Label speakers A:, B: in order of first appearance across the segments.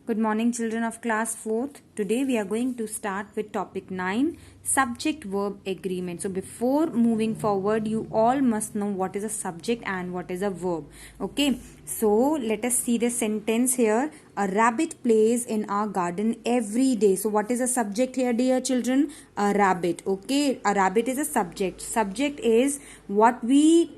A: Good morning, children of class 4th. Today we are going to start with topic 9, subject verb agreement. So before moving forward, you all must know what is a subject and what is a verb. Okay, so let us see the sentence here. A rabbit plays in our garden every day. So what is a subject here, dear children? A rabbit. Okay, a rabbit is a subject. Subject is what we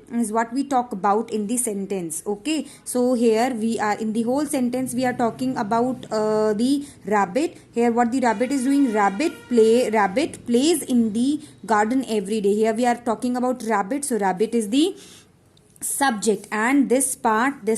A: talk about in the sentence. Okay, so here we are in the whole sentence we are talking about the rabbit. Here what the rabbit is doing, rabbit plays in the garden every day. Here we are talking about rabbit, so rabbit is the subject, and this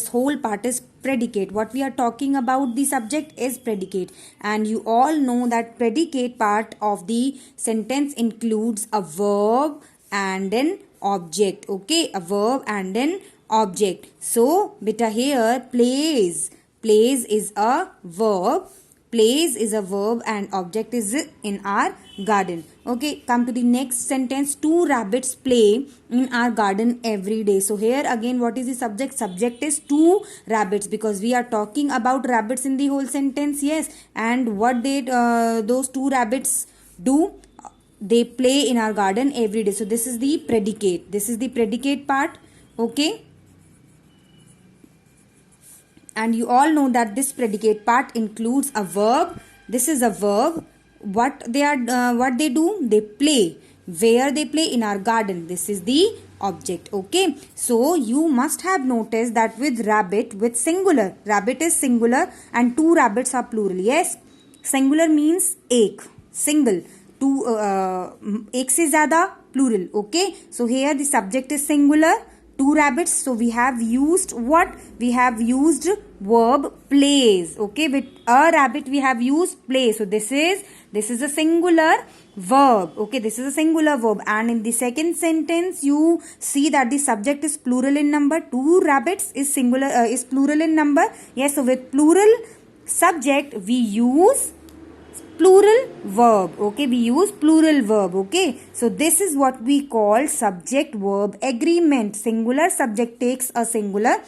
A: whole part is predicate. What we are talking about, the subject is predicate, and you all know that predicate part of the sentence includes a verb and an object. Okay, a verb and an object. So beta, here plays is a verb. Plays is a verb and object is in our garden. Okay, come to the next sentence. Two rabbits play in our garden every day. So here again, what is the subject? Subject is two rabbits, because we are talking about rabbits in the whole sentence. Yes, and what did those two rabbits do? They play in our garden every day. So this is the predicate. This is the predicate part. Okay, and you all know that this predicate part includes a verb. This is a verb. What they do? They play. Where they play? In our garden. This is the object. Okay, so you must have noticed that with rabbit, with singular, rabbit is singular and two rabbits are plural. Yes, singular means एक, single, two, एक से ज़्यादा, plural. Okay, so here the subject is singular, two rabbits. So we have used what? We have used verb plays. Okay, with a rabbit we have used play. So this is a singular verb. Okay, this is a singular verb, and in the second sentence you see that the subject is plural in number. Two rabbits is singular, is plural in number. Yes, so with plural subject we use plural verb. Okay, we use plural verb. Okay, so this is what we call subject verb agreement. Singular subject takes a singular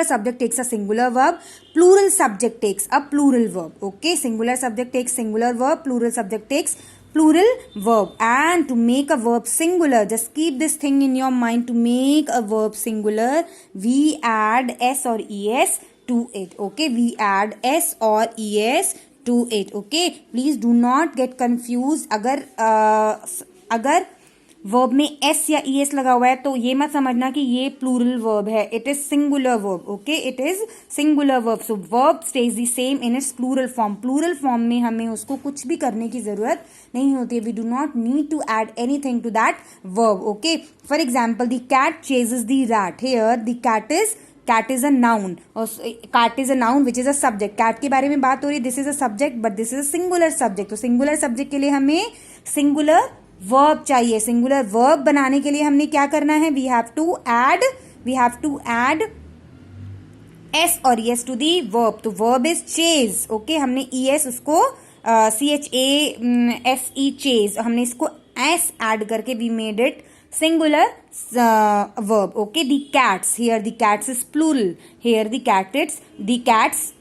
A: subject takes a singular verb, plural subject takes a plural verb. Okay, singular subject takes singular verb, plural subject takes plural verb. And to make a verb singular, just keep this thing in your mind, to make a verb singular we add s or es to it. Okay, we add s or es to it. Okay, please do not get confused. अगर verb में S या E S लगा हुआ है तो ये मत समझना कि ये प्लूरल वर्ब है. It is singular verb. Okay, it is singular verb. So verb stays the same in its plural form. Plural form में हमें उसको कुछ भी करने की जरूरत नहीं होती. We do not need to add anything to that verb. Okay, for example the cat chases the rat. Here the cat is a noun, or cat is a noun which is a subject. cat के बारे में बात हो रही है. this is a subject but this is a singular subject. तो singular subject के लिए हमें singular verb चाहिए. singular verb बनाने के लिए हमने क्या करना है? we have to add s और es to the verb. तो verb is chase. okay, हमने es उसको chase chase, हमने इसको s add करके we made it singular verb. Okay, the cats, here the cats is plural. Here the cats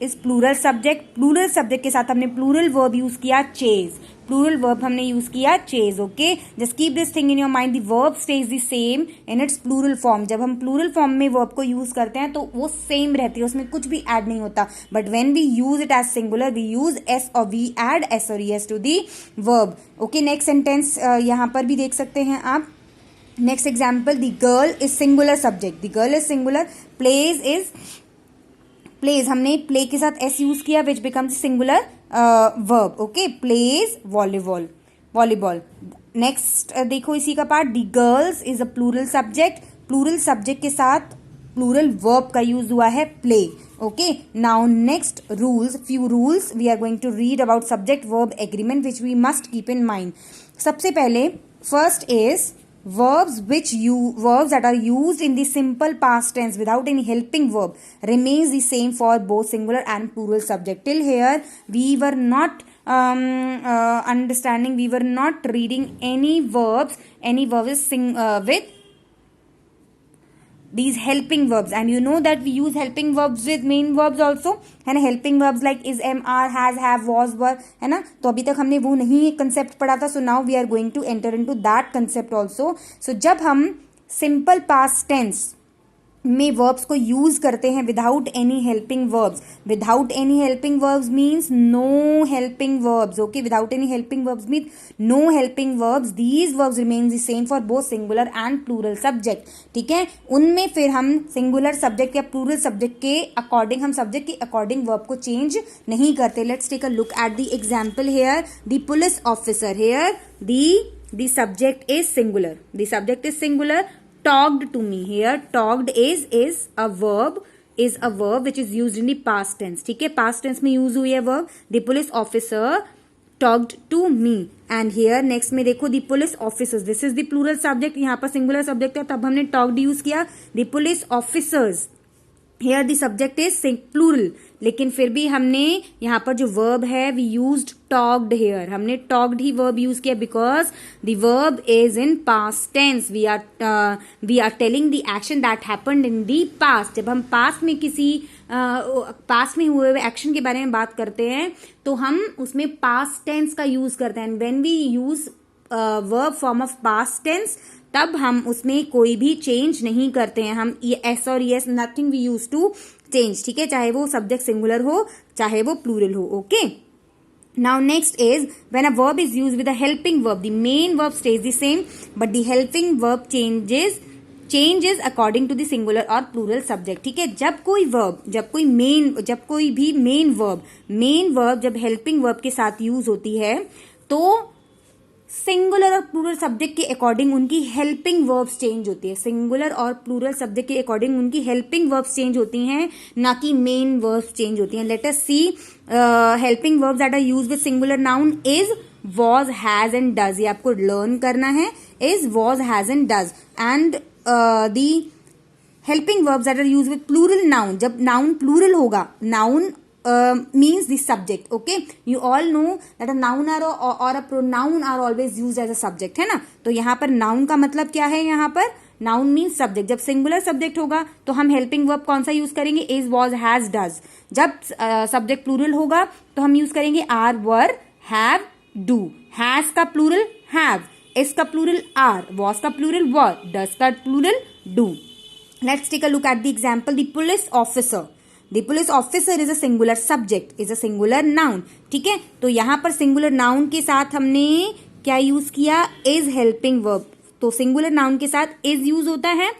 A: is plural subject. plural subject के साथ हमने plural verb use किया chase. plural verb हमने use किया chase. Okay, just keep this thing in your mind. the verb stays the same in its plural form. जब हम plural form में verb को use करते हैं तो वो same रहती है, उसमें कुछ भी add नहीं होता. but when we use it as singular we use s or we add s or es to the verb. Okay, next sentence यहाँ पर भी देख सकते हैं आप. Next example, the girl is singular subject. The girl is singular. Plays हमने play के साथ s use किया which becomes singular verb. Okay, plays volleyball. Next देखो इसी का part. The girls is a plural subject. Plural subject के साथ plural verb का use हुआ है play. Okay, now next few rules we are going to read about subject verb agreement which we must keep in mind. सबसे पहले first is verbs that are used in the simple past tense without any helping verb remains the same for both singular and plural subject. Till here we were not understanding, we were not reading any verbs with these helping verbs, and you know that we use helping verbs with main verbs also, है ना. helping verbs like is, am, are, has, have, was, were, है ना. तो अभी तक हमने वो नहीं कंसेप्ट पढ़ा था. So now we are going to enter into that concept also. So जब हम सिंपल पास्ट टेंस में वर्ब्स को यूज करते हैं without any helping verbs, without any helping verbs means no helping verbs. Okay, without any helping verbs mean no helping verbs. These verbs remain the same for both singular and plural subject. ठीक है, उनमें फिर हम singular subject या plural subject के according, हम subject के according verb को चेंज नहीं करते. Let's take a look at the example here. The police officer, here the subject is singular, the subject is singular. Talked to me, here talked is a verb, is a verb which is used in the past tense. ठीक है, past tense में use हुई है verb. The police officer talked to me. And here next में देखो the police officers, this is the plural subject, यहाँ पर singular subject है तब हमने talked use किया. The police officers, here the subject is plural, लेकिन फिर भी हमने यहाँ पर जो verb है we used talked here, हमने talked ही verb use किया because the verb is in past tense. we are telling the action that happened in the past. जब हम past में किसी past में हुए हुए action के बारे में बात करते हैं तो हम उसमें past tense का use करते हैं. and when we use verb form of past tense तब हम उसमें कोई भी चेंज नहीं करते हैं. हम एस और ES, nothing we use to change. ठीक है, चाहे वो सब्जेक्ट सिंगुलर हो चाहे वो प्लूरल हो. Okay, now next is when a verb is used with a helping verb, the main verb stays the same but the helping verb changes according to the singular और plural subject. ठीक है, जब कोई भी main verb जब helping verb के साथ use होती है तो सिंगुलर और प्लूरल सब्जेक्ट के अकॉर्डिंग उनकी हेल्पिंग वर्ब्स चेंज होती है. सिंगुलर और प्लूरल सब्जेक्ट के अकॉर्डिंग उनकी हेल्पिंग वर्ब्स चेंज होती हैं, ना कि मेन वर्ब्स चेंज होती हैं. Let us see helping verbs that are used with singular noun is, was, has and does. ये आपको लर्न करना है. Is, was, has and does. And the helping verbs that are used with plural noun, जब noun plural होगा, noun means the subject. Okay, you all know that a noun or a pronoun are always used as a subject, है ना. तो यहाँ पर noun का मतलब क्या है, यहाँ पर noun means subject. जब singular subject होगा तो हम helping verb कौन सा यूज करेंगे, is, was, has, does. जब subject plural होगा तो हम यूज करेंगे are, were, have, do. has का plural have, is का plural are, was का plural were, does का plural do. Let's take a look at the example. The police officer, The police officer is a singular subject, is a singular noun. ठीक है, तो यहाँ पर singular noun के साथ हमने क्या यूज किया, is helping verb. तो singular noun के साथ is यूज होता है.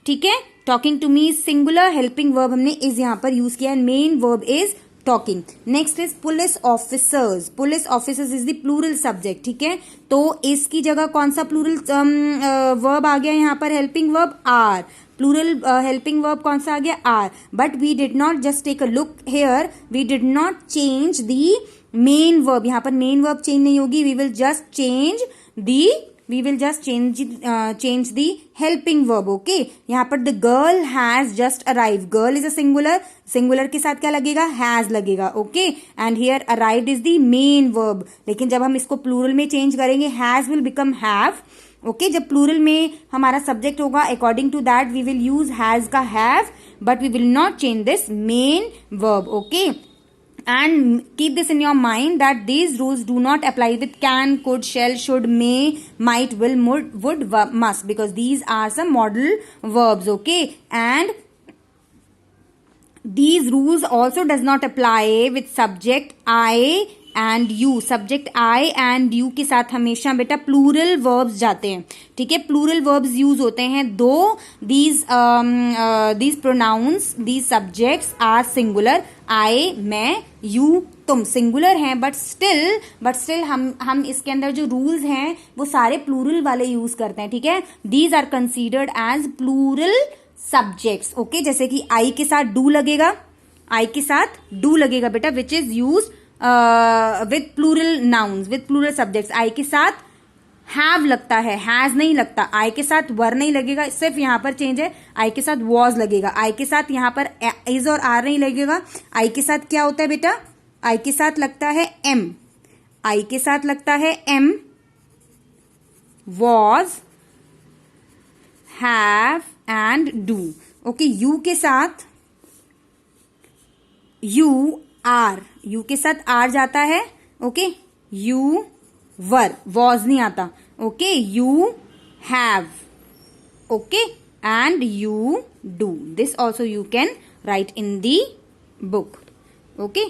A: ठीक है, talking to me is singular, helping verb हमने is यहाँ पर यूज किया, and main verb is talking. Next is police officers. Police officers is the plural subject. ठीक है, तो इसकी जगह कौन सा plural verb आ गया यहाँ पर, helping verb are. Plural helping verb कौन सा आ गया, are. But we did not, just take a look here, we did not change the main verb. यहाँ पर मेन वर्ब चेंज नहीं होगी, we will just change the helping verb. Okay, यहाँ पर the girl has just arrive, girl is a singular के साथ क्या लगेगा, हैज लगेगा. Okay, and here arrived is the main verb. लेकिन जब हम इसको प्लूरल में चेंज करेंगे, has will become have. Okay, जब प्लूरल में हमारा सब्जेक्ट होगा, according to that we will use has का have, but we will not change this main verb. Okay, and keep this in your mind that these rules do not apply with can, could, shall, should, may, might, will, would, must, because these are some modal verbs. Okay, and these rules also does not apply with subject I and you. Subject I and you के साथ हमेशा बेटा plural verbs जाते हैं. ठीक है, plural verbs use होते हैं. दो these pronouns, these subjects are singular. I, मैं, यू, तुम सिंगुलर हैं, बट स्टिल हम इसके अंदर जो रूल्स हैं वो सारे प्लूरल वाले यूज करते हैं. ठीक है, these are considered as plural subjects. Okay, जैसे कि आई के साथ डू लगेगा, आई के साथ डू लगेगा बेटा, which is use with plural nouns, with plural subjects. I के साथ हैव लगता है, हैज नहीं लगता. आई के साथ वर नहीं लगेगा, सिर्फ यहां पर चेंज है, आई के साथ वॉज लगेगा. आई के साथ यहां पर इज और आर नहीं लगेगा. आई के साथ क्या होता है बेटा, आई के साथ लगता है एम, आई के साथ लगता है am, was, have and do. Okay, you के साथ यू आर, यू के साथ आर जाता है. ओके, यू वर, वॉज नहीं आता. Okay, you have. Okay, and you do. This also you can write in the book. Okay,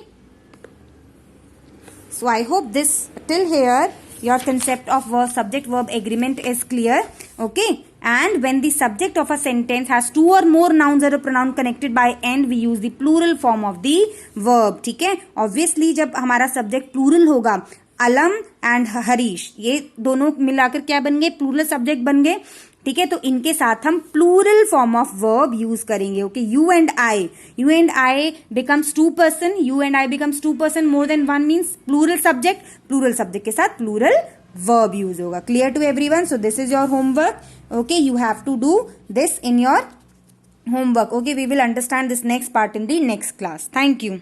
A: so I hope this till here your concept of verb subject verb agreement is clear. Okay, and when the subject of a sentence has two or more nouns or a pronoun connected by and, we use the plural form of the verb. ठीक है, obviously जब हमारा subject plural होगा, अलम and Harish, ये दोनों मिलाकर क्या बन गए, प्लूरल सब्जेक्ट बन गए. ठीक है, तो इनके साथ हम plural form of verb use करेंगे. Okay, you and I becomes two person, you and I becomes two person, more than one means plural subject के साथ प्लूरल वर्ब यूज होगा. Clear to everyone? So this is your homework. Okay, you have to do this in your homework. Okay, we will understand this next part in the next class. Thank you.